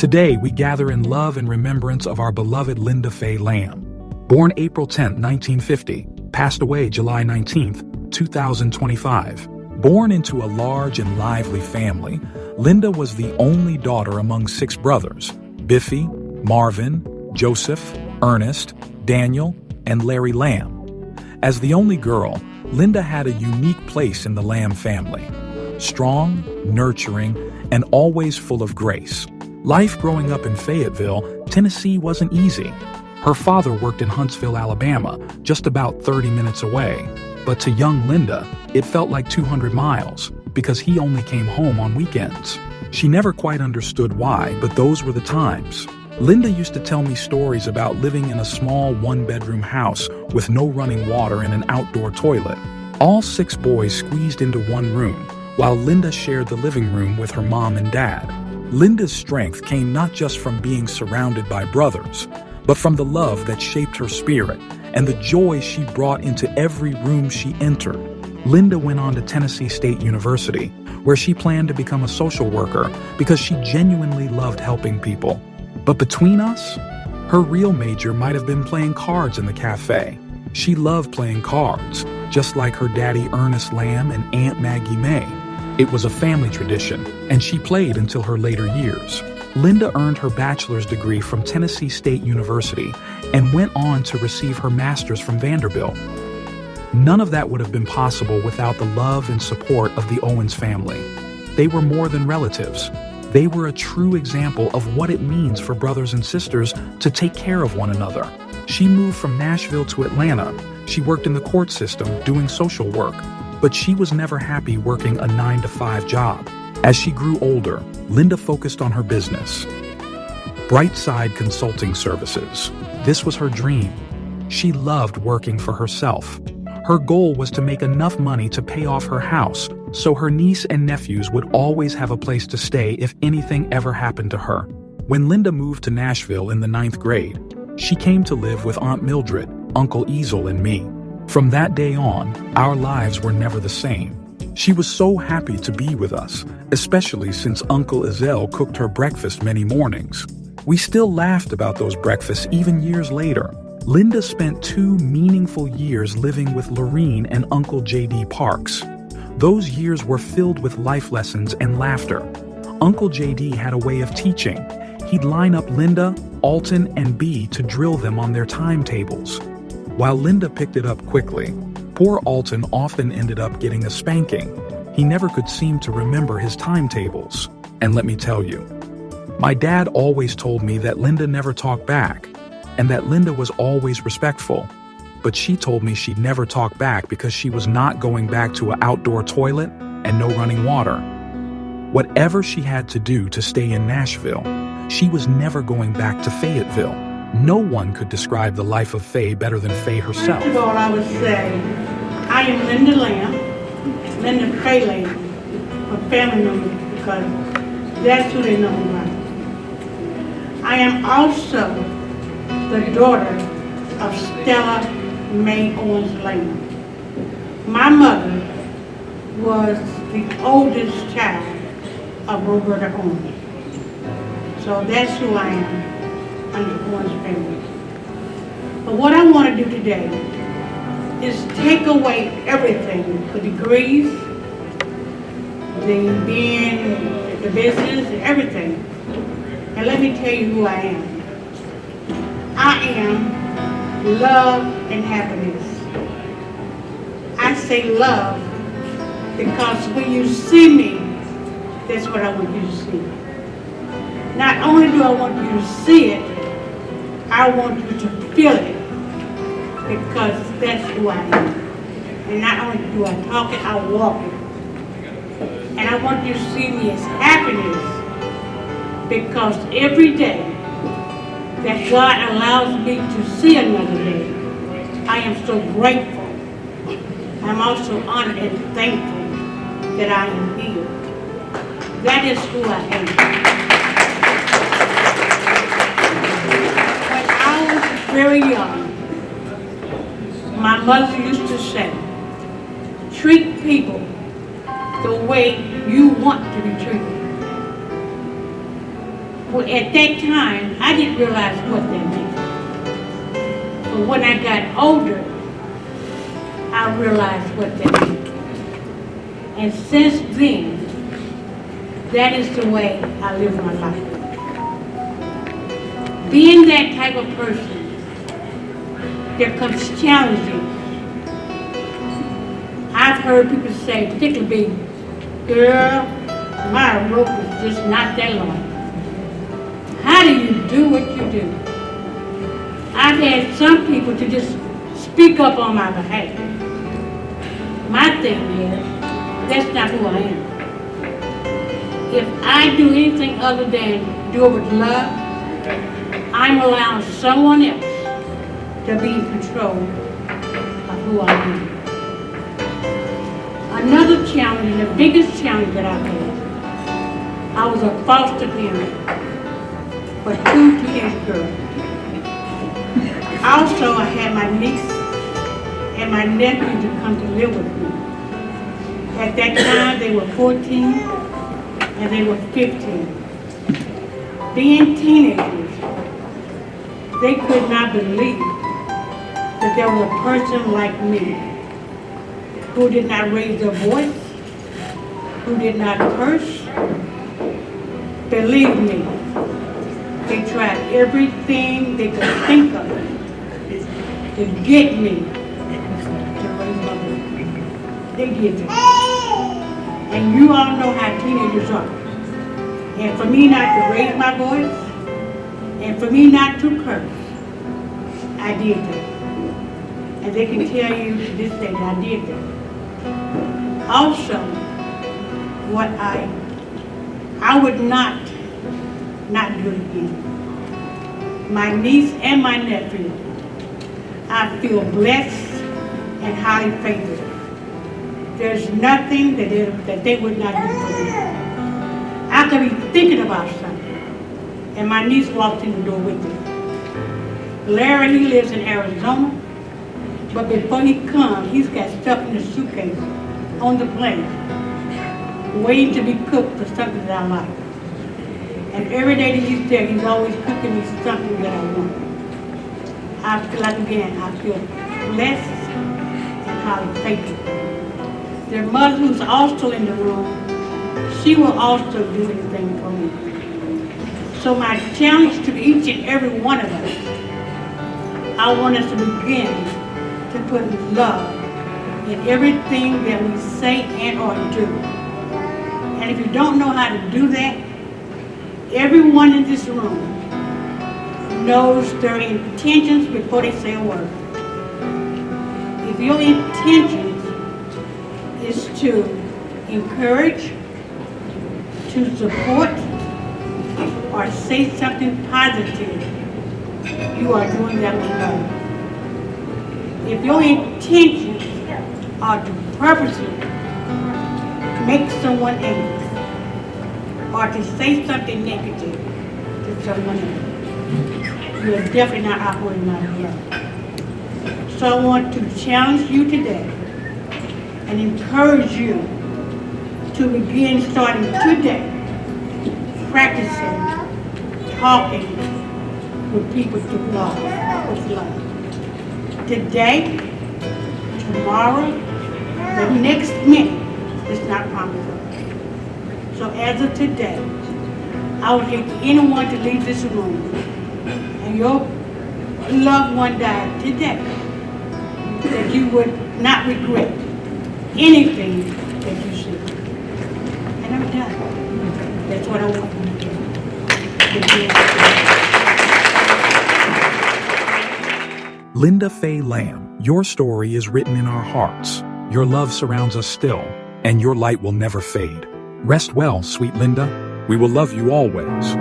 Today, we gather in love and remembrance of our beloved Linda Faye Lamb. Born April 10, 1950, passed away July 19, 2025. Born into a large and lively family, Linda was the only daughter among 6 brothers: Biffy, Marvin, Joseph, Ernest, Daniel, and Larry Lamb. As the only girl, Linda had a unique place in the Lamb family. Strong, nurturing, and always full of grace. Life growing up in Fayetteville, Tennessee wasn't easy. Her father worked in Huntsville, Alabama, just about 30 minutes away. But to young Linda, it felt like 200 miles, because he only came home on weekends. She never quite understood why, but those were the times. Linda used to tell me stories about living in a small one-bedroom house with no running water and an outdoor toilet. All 6 boys squeezed into one room, while Linda shared the living room with her mom and dad. Linda's strength came not just from being surrounded by brothers, but from the love that shaped her spirit and the joy she brought into every room she entered. Linda went on to Tennessee State University, where she planned to become a social worker because she genuinely loved helping people. But between us, her real major might have been playing cards in the cafe. She loved playing cards, just like her daddy Ernest Lamb and Aunt Maggie May. It was a family tradition, and she played until her later years. Linda earned her bachelor's degree from Tennessee State University and went on to receive her master's from Vanderbilt. None of that would have been possible without the love and support of the Owens family. They were more than relatives. They were a true example of what it means for brothers and sisters to take care of one another. She moved from Nashville to Atlanta. She worked in the court system doing social work, but she was never happy working a 9-to-5 job. As she grew older, Linda focused on her business, Brightside Consulting Services. This was her dream. She loved working for herself. Her goal was to make enough money to pay off her house, so her niece and nephews would always have a place to stay if anything ever happened to her. When Linda moved to Nashville in the 9th grade, she came to live with Aunt Mildred, Uncle Ezel, and me. From that day on, our lives were never the same. She was so happy to be with us, especially since Uncle Ezel cooked her breakfast many mornings. We still laughed about those breakfasts even years later. Linda spent 2 meaningful years living with Lorene and Uncle J.D. Parks. Those years were filled with life lessons and laughter. Uncle J.D. had a way of teaching. He'd line up Linda, Alton, and Bee to drill them on their timetables. While Linda picked it up quickly, poor Alton often ended up getting a spanking. He never could seem to remember his timetables. And let me tell you, my dad always told me that Linda never talked back, and that Linda was always respectful. But she told me she'd never talk back because she was not going back to an outdoor toilet and no running water. Whatever she had to do to stay in Nashville, she was never going back to Fayetteville. No one could describe the life of Faye better than Faye herself. First of all, I would say, I am Linda Lamb, Linda Faye Lamb, a family member, because that's who they know me by. I am also the daughter of Stella Mae Owens Lamb. My mother was the oldest child of Roberta Owens. So that's who I am under Owens family. But what I want to do today is take away everything, the degrees, the being, the business, everything. And let me tell you who I am. I am love and happiness. I say love because when you see me, that's what I want you to see. Not only do I want you to see it, I want you to feel it, because that's who I am. And not only do I talk it, I walk it. And I want you to see me as happiness, because every day that God allows me to see another day, I am so grateful. I'm also honored and thankful that I am here. That is who I am. Very young, my mother used to say, treat people the way you want to be treated. Well, at that time, I didn't realize what that meant. But when I got older, I realized what that meant. And since then, that is the way I live my life. Being that type of person, there comes challenges. I've heard people say, particularly big, girl, my rope is just not that long. How do you do what you do? I've had some people to just speak up on my behalf. My thing is, that's not who I am. If I do anything other than do it with love, I'm allowing someone else to be in control of who I am. Another challenge, and the biggest challenge that I've had, I was a foster parent for 2 teenage girls. Also, I had my niece and my nephew to come to live with me. At that time, they were 14 and they were 15. Being teenagers, they could not believe that there was a person like me who did not raise their voice, who did not curse. Believe me, they tried everything they could think of to get me to raise my voice. They did that. And you all know how teenagers are. And for me not to raise my voice, and for me not to curse, I did that. And they can tell you to this day that I did that. Also, what I would not do it again. My niece and my nephew, I feel blessed and highly favored. There's nothing that they would not do for me. I could be thinking about something, and my niece walked in the door with me. Larry, he lives in Arizona, but before he comes, he's got stuff in the suitcase on the plane, waiting to be cooked for something that I like. And every day that he's there, he's always cooking me something that I want. I feel like, again, I feel blessed and highly favored. Their mother, who's also in the room, she will also do anything for me. So my challenge to each and every one of us, I want us to begin to put love in everything that we say and or do. And if you don't know how to do that, everyone in this room knows their intentions before they say a word. If your intentions is to encourage, to support, or say something positive, you are doing that with love. If your intentions are to purposely make someone angry, or to say something negative to someone else, you are definitely not operating out of love. So I want to challenge you today and encourage you to begin starting today practicing talking with people through love, with love. Today, tomorrow, the next minute is not promised. So as of today, I would hate for anyone to leave this room and your loved one died today, that you would not regret anything that you said. And I'm done. That's what I want you to do. Linda Faye Lamb, your story is written in our hearts. Your love surrounds us still, and your light will never fade. Rest well, sweet Linda. We will love you always.